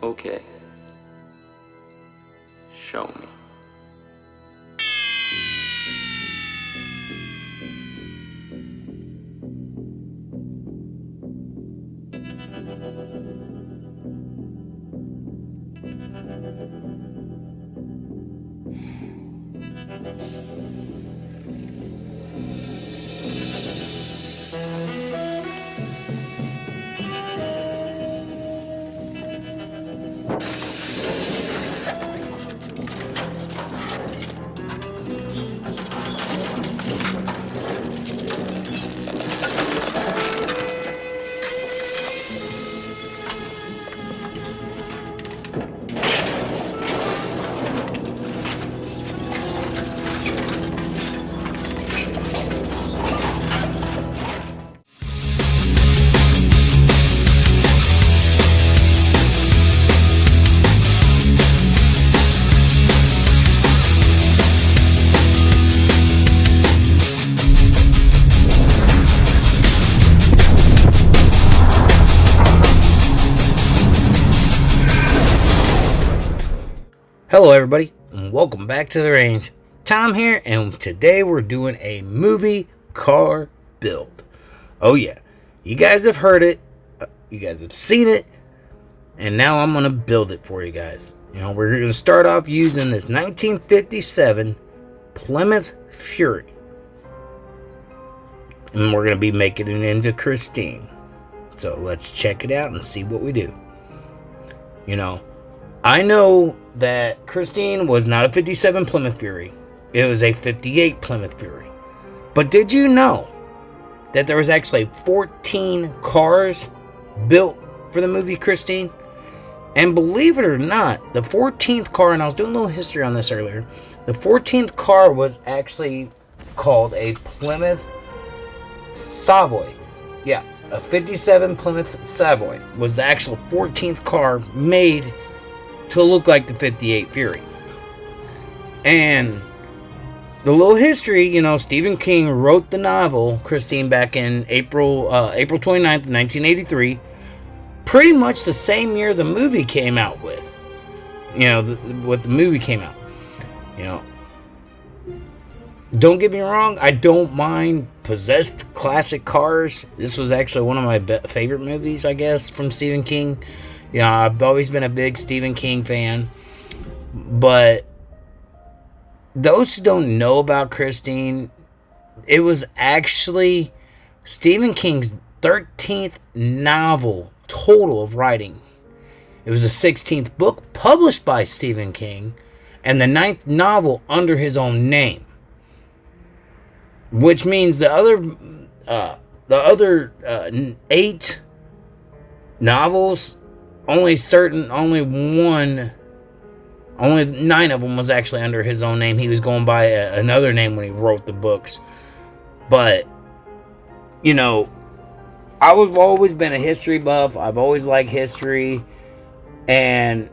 Okay. Show me. Hello everybody, and welcome back to the range. Tom here, and today we're doing a movie car build. Oh yeah, you guys have heard it, you guys have seen it, and now I'm going to build it for you guys. We're going to start off using this 1957 Plymouth Fury. And we're going to be making it into Christine. So let's check it out and see what we do. I know that Christine was not a 57 Plymouth Fury. It was a 58 Plymouth Fury. But did you know that there was actually 14 cars built for the movie Christine? And believe it or not, the 14th car, and I was doing a little history on this earlier, the 14th car was actually called a Plymouth Savoy. Yeah, a 57 Plymouth Savoy was the actual 14th car made to look like the 58 Fury. And the little history, Stephen King wrote the novel Christine back in April 29th, 1983, pretty much the same year the movie came out with. What the movie came out. Don't get me wrong, I don't mind possessed classic cars. This was actually one of my favorite movies, I guess, from Stephen King. I've always been a big Stephen King fan. But those who don't know about Christine, it was actually Stephen King's 13th novel total of writing. It was the 16th book published by Stephen King and the 9th novel under his own name. Which means the other 8 novels, only 9 of them was actually under his own name. He was going by another name when he wrote the books. But, I've always been a history buff. I've always liked history. And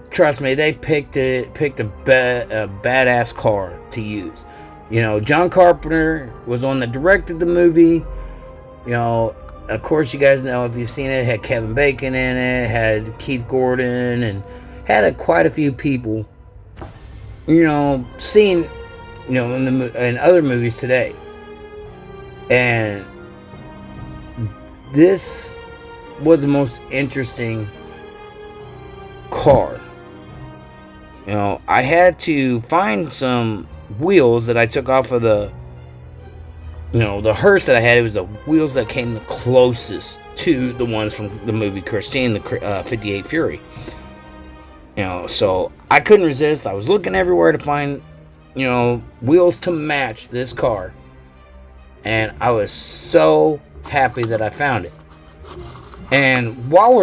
trust me, they picked a badass car to use. John Carpenter was the one that directed the movie. Of course, you guys know, if you've seen it, had Kevin Bacon in it, had Keith Gordon, and had quite a few people, seen, in other movies today. And this was the most interesting car. I had to find some wheels that I took off of the hearse that I had. It was the wheels that came the closest to the ones from the movie Christine, the 58 Fury. So I couldn't resist. I was looking everywhere to find, wheels to match this car. And I was so happy that I found it. And while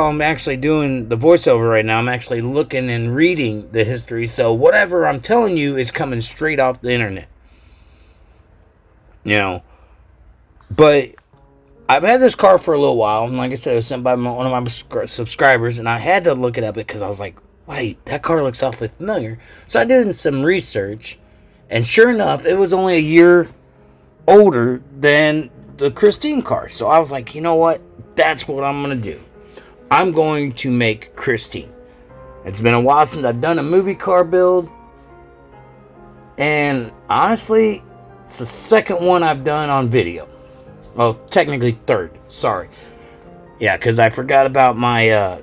I'm actually doing the voiceover right now, I'm actually looking and reading the history. So whatever I'm telling you is coming straight off the internet. But I've had this car for a little while. And like I said, it was sent by one of my subscribers. And I had to look it up because I was like, wait, that car looks awfully familiar. So I did some research. And sure enough, it was only a year older than the Christine car. So I was like, you know what? That's what I'm going to do. I'm going to make Christine. It's been a while since I've done a movie car build. And honestly, it's the second one I've done on video. Well, technically third. Sorry. Yeah, because I forgot about my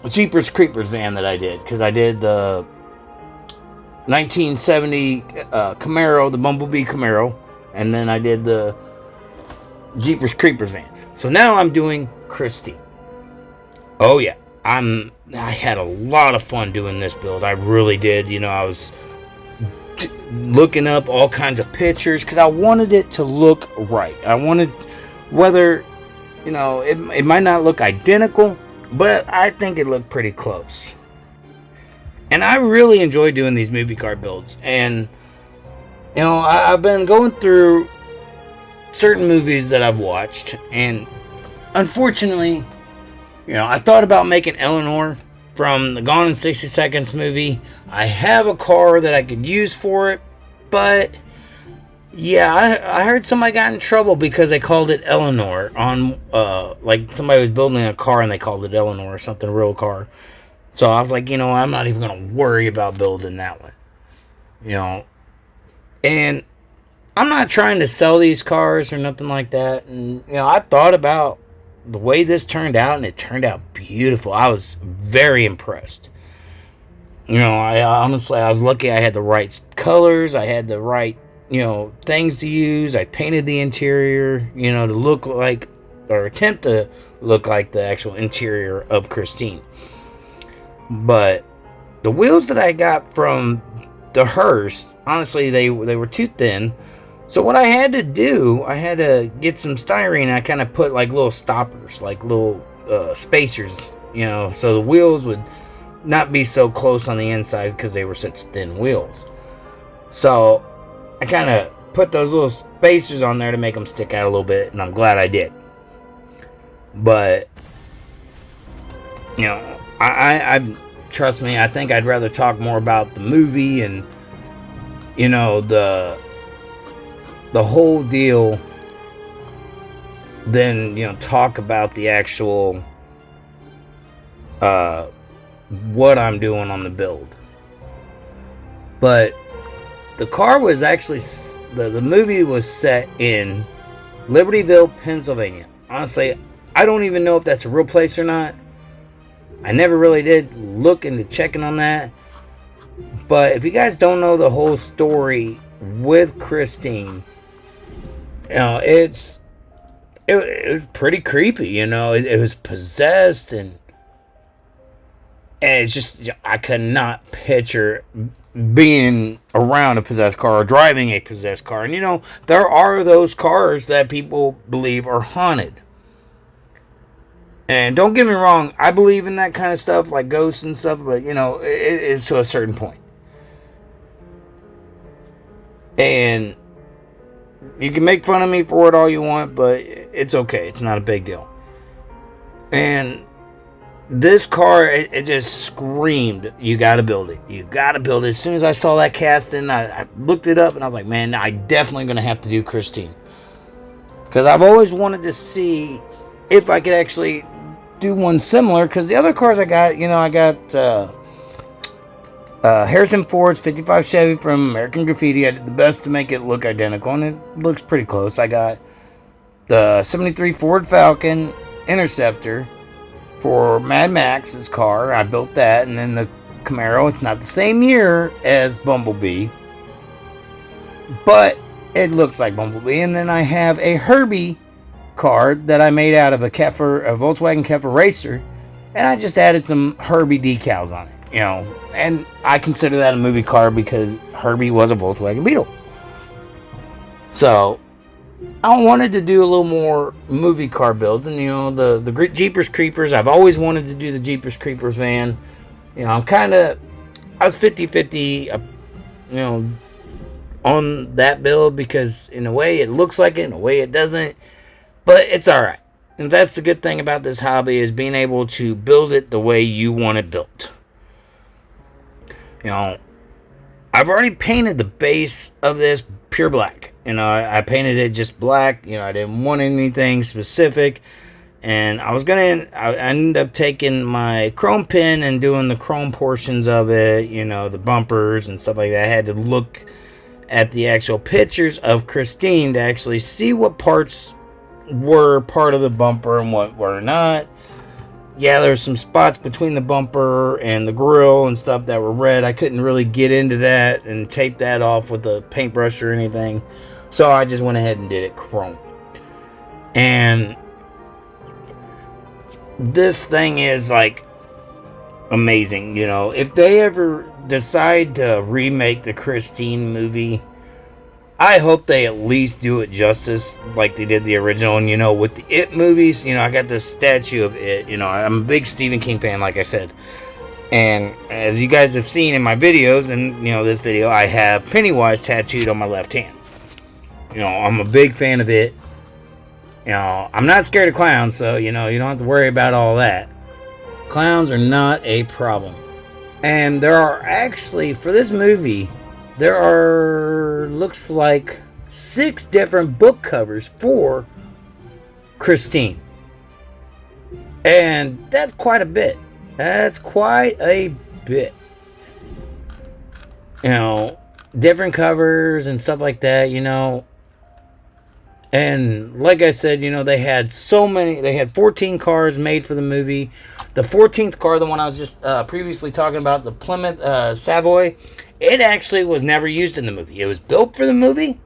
Jeepers Creepers van that I did. Because I did the 1970 Camaro, the Bumblebee Camaro. And then I did the Jeepers Creepers van. So now I'm doing Christine. Oh yeah, I had a lot of fun doing this build. I really did. You know, I was looking up all kinds of pictures because I wanted it to look right. I wanted, whether, you know, it might not look identical, but I think it looked pretty close. And I really enjoy doing these movie car builds. And, you know, I've been going through certain movies that I've watched, and unfortunately, you know, I thought about making Eleanor from the Gone in 60 Seconds movie. I have a car that I could use for it, but yeah, I heard somebody got in trouble because they called it Eleanor on, like somebody was building a car and they called it Eleanor or something, a real car. So I was like, you know, I'm not even going to worry about building that one, you know, and I'm not trying to sell these cars or nothing like that. And, you know, I thought about the way this turned out, and it turned out beautiful. I was very impressed. You know, I was lucky I had the right colors. I had the right, you know, things to use. I painted the interior, you know, to look like, or attempt to look like the actual interior of Christine. But the wheels that I got from the hearse, honestly, they were too thin. So what I had to do, I had to get some styrene. I kind of put like little stoppers, like little spacers, you know, so the wheels would not be so close on the inside because they were such thin wheels. So I kind of put those little spacers on there to make them stick out a little bit, and I'm glad I did. But, you know, I trust me, I think I'd rather talk more about the movie and, you know, the whole deal than, you know, talk about the actual what I'm doing on the build. But the car was actually, the movie was set in Libertyville, Pennsylvania. Honestly, I don't even know if that's a real place or not. I never really did look into checking on that. But if you guys don't know the whole story with Christine, you know, it was pretty creepy, you know. It was possessed, and it's just, I could not picture being around a possessed car or driving a possessed car. And, you know, there are those cars that people believe are haunted. And don't get me wrong, I believe in that kind of stuff, like ghosts and stuff, but, you know, it's to a certain point. And you can make fun of me for it all you want, but it's okay. It's not a big deal. And this car, it just screamed, you got to build it. You got to build it. As soon as I saw that casting, I looked it up, and I was like, man, I definitely going to have to do Christine. Because I've always wanted to see if I could actually do one similar. Because the other cars I got, you know, I got Harrison Ford's 55 Chevy from American Graffiti. I did the best to make it look identical, and it looks pretty close. I got the 73 Ford Falcon Interceptor for Mad Max's car. I built that. And then the Camaro, it's not the same year as Bumblebee, but it looks like Bumblebee. And then I have a Herbie car that I made out of a Volkswagen Keffer Racer, and I just added some Herbie decals on it. You know, and I consider that a movie car because Herbie was a Volkswagen Beetle. So I wanted to do a little more movie car builds, and, you know, the Jeepers Creepers, I've always wanted to do the Jeepers Creepers van. You know, I was 50-50, you know, on that build, because in a way it looks like it, in a way it doesn't, but it's alright. And that's the good thing about this hobby, is being able to build it the way you want it built. You know, I've already painted the base of this pure black. You know, I painted it just black. You know, I didn't want anything specific. And I ended up taking my chrome pin and doing the chrome portions of it, the bumpers and stuff like that. I had to look at the actual pictures of Christine to actually see what parts were part of the bumper and what were not. Yeah, there's some spots between the bumper and the grill and stuff that were red. I couldn't really get into that and tape that off with a paintbrush or anything. So I just went ahead and did it chrome. And this thing is like amazing, If they ever decide to remake the Christine movie, I hope they at least do it justice like they did the original. And, with the It movies, I got this statue of It. I'm a big Stephen King fan, like I said. And as you guys have seen in my videos, and, this video, I have Pennywise tattooed on my left hand. I'm a big fan of It. I'm not scared of clowns, so, you don't have to worry about all that. Clowns are not a problem. And there are actually, for this movie, there are, looks like, 6 different book covers for Christine. And that's quite a bit. That's quite a bit. Different covers and stuff like that, And like I said, they had they had 14 cars made for the movie. The 14th car, the one I was just previously talking about, the Plymouth Savoy, it actually was never used in the movie. It was built for the movie,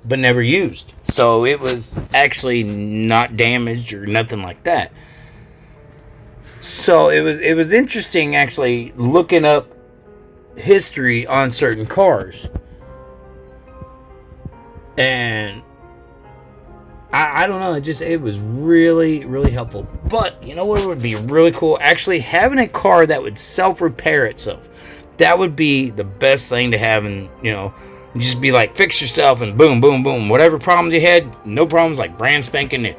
but never used. So it was actually not damaged or nothing like that. So it was interesting actually looking up history on certain cars. And I don't know, it was really, really helpful. But, you know what would be really cool? Actually having a car that would self-repair itself. That would be the best thing to have, and, just be like, fix yourself, and boom, boom, boom. Whatever problems you had, no problems, like brand spanking new.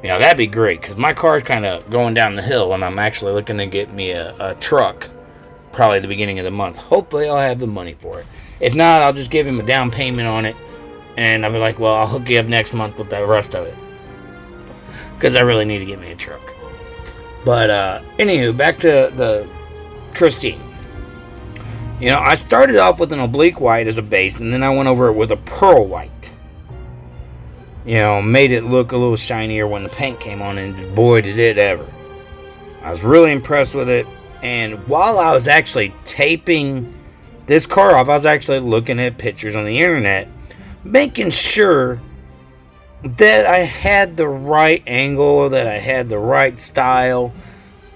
That'd be great, because my car's kind of going down the hill, and I'm actually looking to get me a truck, probably at the beginning of the month. Hopefully I'll have the money for it. If not, I'll just give him a down payment on it. And I'll be like, well, I'll hook you up next month with the rest of it. Because I really need to get me a truck. But, anywho, back to the Christine. I started off with an oblique white as a base, and then I went over it with a pearl white. Made it look a little shinier when the paint came on, and boy, did it ever. I was really impressed with it. And while I was actually taping this car off, I was actually looking at pictures on the internet, making sure that I had the right angle, that I had the right style,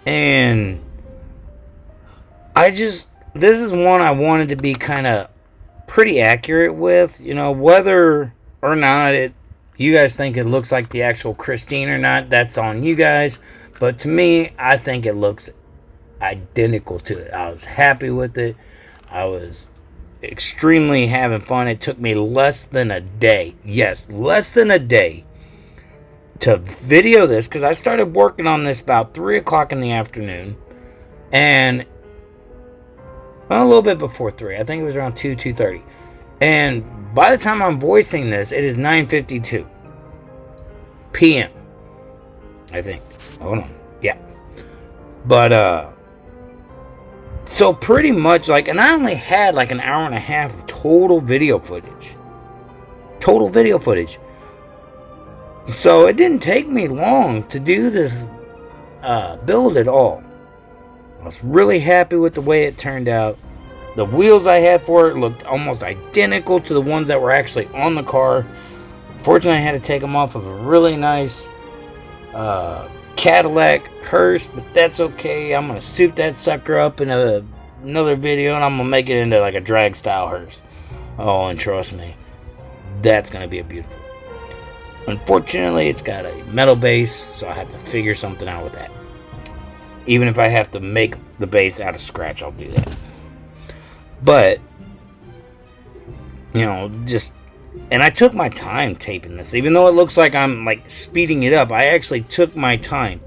and this is one I wanted to be kind of pretty accurate with, whether or not you guys think it looks like the actual Christine or not, that's on you guys, but to me, I think it looks identical to it. I was happy with it. I was extremely having fun. It took me less than a day. Yes, less than a day to video this, because I started working on this about 3 o'clock in the afternoon, and a little bit before 3. I think it was around 2:30. And by the time I'm voicing this, it is 9:52 p.m. I think. Hold on. Yeah. But, so pretty much, and I only had an hour and a half of total video footage. So it didn't take me long to do this build at all. I was really happy with the way it turned out. The wheels I had for it looked almost identical to the ones that were actually on the car. Fortunately, I had to take them off of a really nice Cadillac hearse, but that's okay. I'm going to suit that sucker up in another video, and I'm going to make it into a drag style hearse. Oh, and trust me, that's going to be a beautiful. Unfortunately, it's got a metal base, so I have to figure something out with that. Even if I have to make the base out of scratch, I'll do that. But, and I took my time taping this. Even though it looks like I'm speeding it up, I actually took my time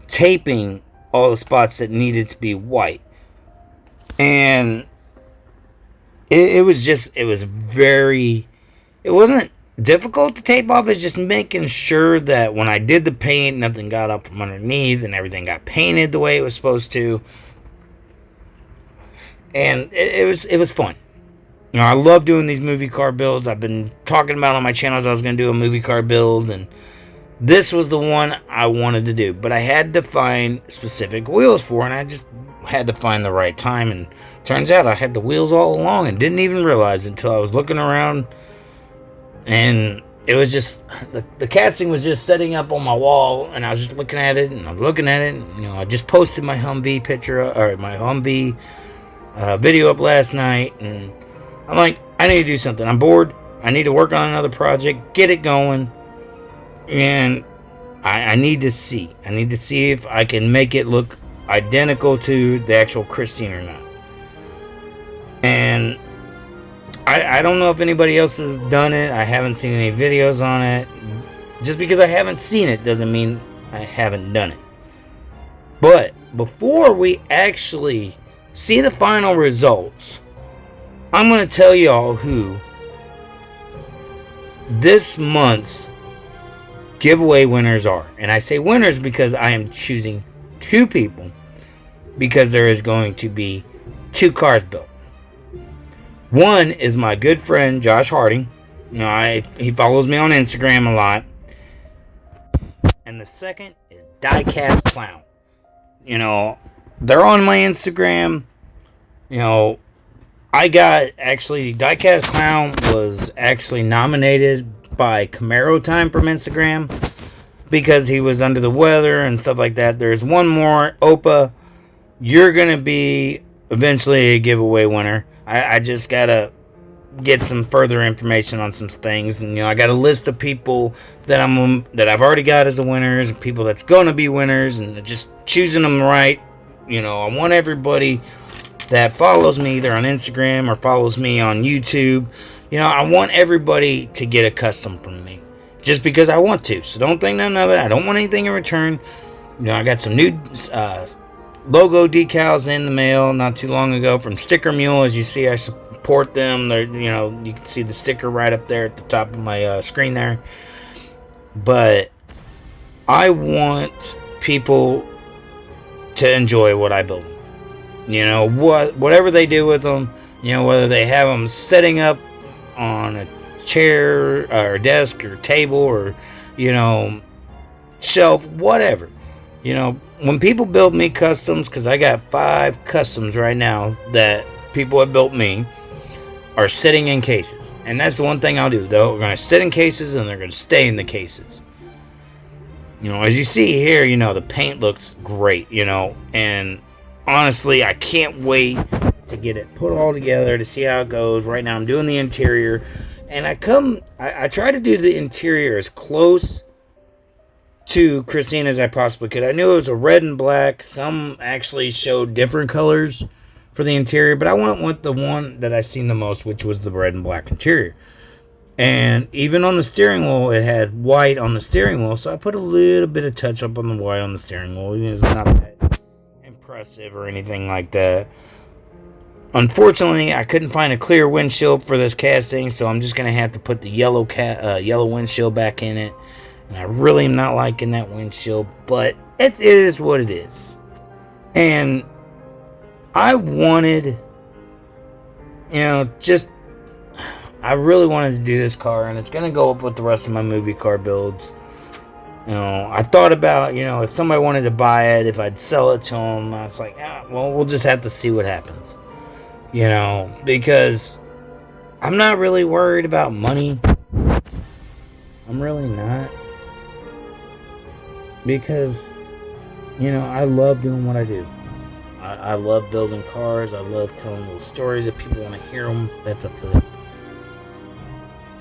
taping all the spots that needed to be white. And it wasn't difficult to tape off is just making sure that when I did the paint, nothing got up from underneath and everything got painted the way it was supposed to. And it was fun. You know, I love doing these movie car builds. I've been talking about on my channels I was going to do a movie car build, and this was the one I wanted to do. But I had to find specific wheels for it, and I just had to find the right time. And turns out I had the wheels all along and didn't even realize it until I was looking around. And it was just, the casting was just setting up on my wall, and I was just looking at it, and I was looking at it. And, you know, I just posted my Humvee picture, or my Humvee video up last night, and I'm like, I need to do something. I'm bored. I need to work on another project, get it going, and I need to see. I need to see if I can make it look identical to the actual Christine or not. And I don't know if anybody else has done it. I haven't seen any videos on it. Just because I haven't seen it doesn't mean I haven't done it. But before we actually see the final results, I'm going to tell y'all who this month's giveaway winners are. And I say winners because I am choosing 2 people, because there is going to be 2 cars built. One is my good friend Josh Harding. You know, he follows me on Instagram a lot. And the second is Diecast Clown. You know, they're on my Instagram. You know, Diecast Clown was actually nominated by Camaro Time from Instagram because he was under the weather and stuff like that. There's one more, Opa. You're going to be eventually a giveaway winner. I just got to get some further information on some things. And, you know, I got a list of people that I've already got as the winners, and people that's going to be winners, and just choosing them right. You know, I want everybody that follows me either on Instagram or follows me on YouTube, you know, I want everybody to get a custom from me just because I want to. So don't think none of it. I don't want anything in return. You know, I got some new logo decals in the mail not too long ago from Sticker Mule. As you see, I support them. They're, you know, you can see the sticker right up there at the top of my screen there. But I want people to enjoy what I build. You know, whatever they do with them, you know, whether they have them setting up on a chair or desk or table or, you know, shelf, whatever. You know, when people build me customs, because I got 5 customs right now that people have built me, are sitting in cases. And that's the one thing I'll do, though. We're going to sit in cases, and they're going to stay in the cases. You know, as you see here, you know, the paint looks great, you know, and honestly, I can't wait to get it put all together to see how it goes. Right now, I'm doing the interior, and I try to do the interior as close to Christine as I possibly could. I knew it was a red and black. Some actually showed different colors for the interior, but I went with the one that I seen the most, which was the red and black interior. And even on the steering wheel, it had white on the steering wheel, so I put a little bit of touch up on the white on the steering wheel. It was not that impressive or anything like that. Unfortunately, I couldn't find a clear windshield for this casting, so I'm just going to have to put the yellow windshield back in it. And I really am not liking that windshield, but it is what it is. And I wanted, you know, I really wanted to do this car, and it's going to go up with the rest of my movie car builds. You know, I thought about, you know, if somebody wanted to buy it, if I'd sell it to them. I was like, well, we'll just have to see what happens. You know, because I'm not really worried about money. I'm really not. Because, you know, I love doing what I do. I love building cars. I love telling little stories. If people want to hear them, that's up to them.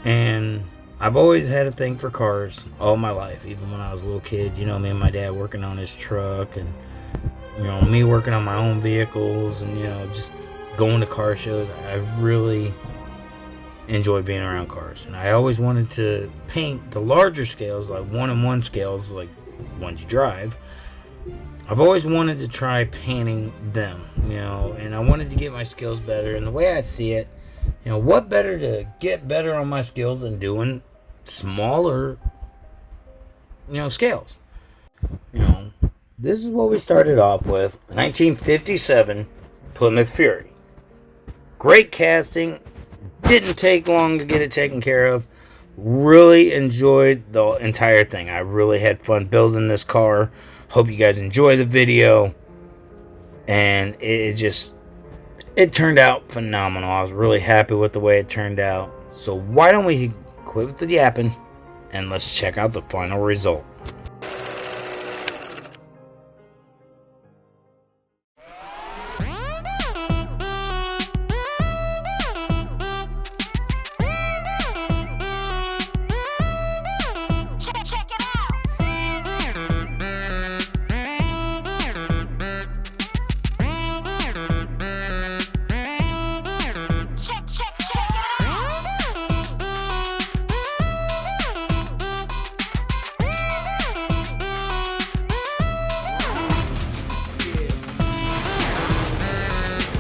And I've always had a thing for cars all my life. Even when I was a little kid, you know, me and my dad working on his truck, and, you know, me working on my own vehicles, and, you know, just going to car shows. I really enjoy being around cars. And I always wanted to paint the larger scales, like 1-in-1 scales, like ones you drive. I've always wanted to try painting them, you know, and I wanted to get my skills better. And the way I see it, you know, what better to get better on my skills than doing smaller, scales. This is what we started off with. 1957 Plymouth Fury. Great casting. Didn't take long to get it taken care of. Really enjoyed the entire thing. I really had fun building this car. Hope you guys enjoy the video. And it turned out phenomenal. I was really happy with the way it turned out. So why don't we quit with the yapping and let's check out the final result.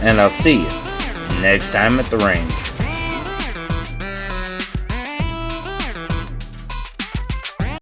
And I'll see you next time at the range.